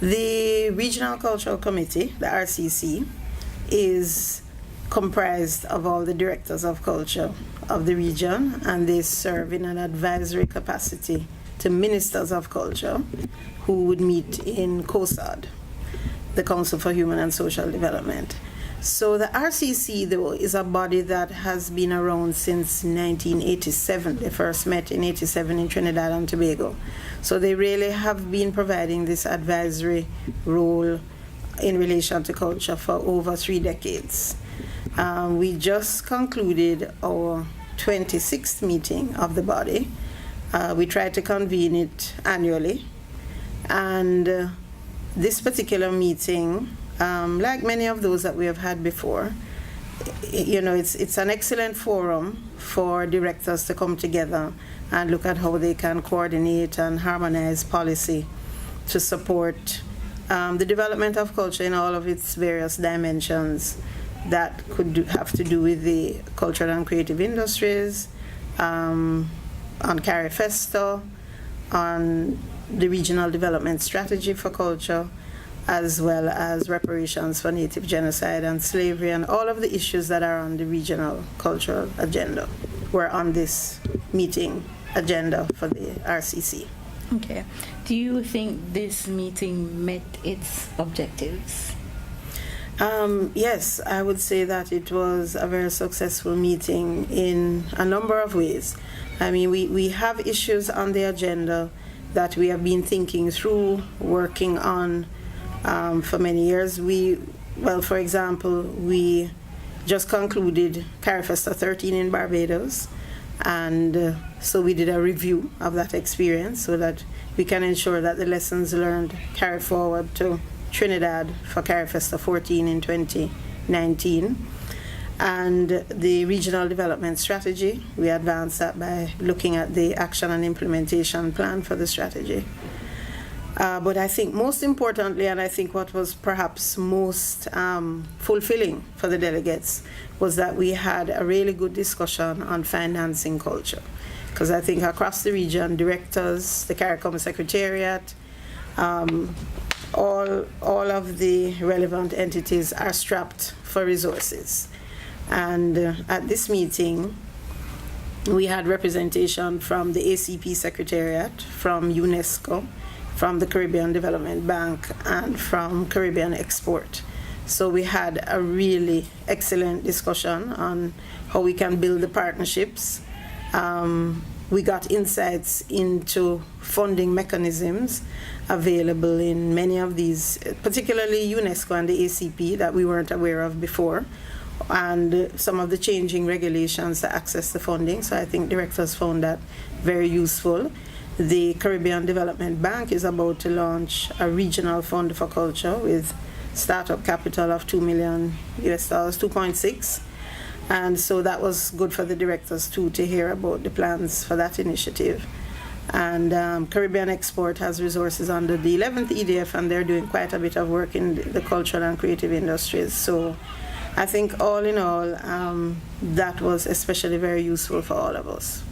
The Regional Cultural Committee, the RCC, is comprised of all the directors of culture of the region, and they serve in an advisory capacity to ministers of culture who would meet in COSAD, the Council for Human and Social Development. So the RCC, though, is a body that has been around since 1987. They first met in 87 in Trinidad and Tobago. So they really have been providing this advisory role in relation to culture for over 3 decades. We just concluded our 26th meeting of the body. We try to convene it annually. And this particular meeting, like many of those that we have had before, it's an excellent forum for directors to come together and look at how they can coordinate and harmonize policy to support the development of culture in all of its various dimensions that could have to do with the cultural and creative industries, on CARIFESTA, on the regional development strategy for culture, as well as reparations for native genocide and slavery, and all of the issues that are on the regional cultural agenda were on this meeting agenda for the RCC. Okay. Do you think this meeting met its objectives? Yes, I would say that it was a very successful meeting in a number of ways. I mean, we have issues on the agenda that we have been thinking through, working on for many years. For example, we just concluded CARIFESTA XIII in Barbados, and so we did a review of that experience so that we can ensure that the lessons learned carry forward to Trinidad for CARIFESTA XIV in 2019. And the regional development strategy, we advanced that by looking at the action and implementation plan for the strategy. But I think most importantly, and I think what was perhaps most fulfilling for the delegates, was that we had a really good discussion on financing culture. Because I think across the region, directors, the CARICOM Secretariat, all of the relevant entities are strapped for resources. And at this meeting, we had representation from the ACP Secretariat, from UNESCO, from the Caribbean Development Bank, and from Caribbean Export. So we had a really excellent discussion on how we can build the partnerships. We got insights into funding mechanisms available in many of these, particularly UNESCO and the ACP, that we weren't aware of before, and some of the changing regulations to access the funding. So I think directors found that very useful. The Caribbean Development Bank is about to launch a regional fund for culture with startup capital of $2 million, 2.6. And so that was good for the directors too to hear about the plans for that initiative. And Caribbean Export has resources under the 11th EDF, and they're doing quite a bit of work in the cultural and creative industries. So I think all in all, that was especially very useful for all of us.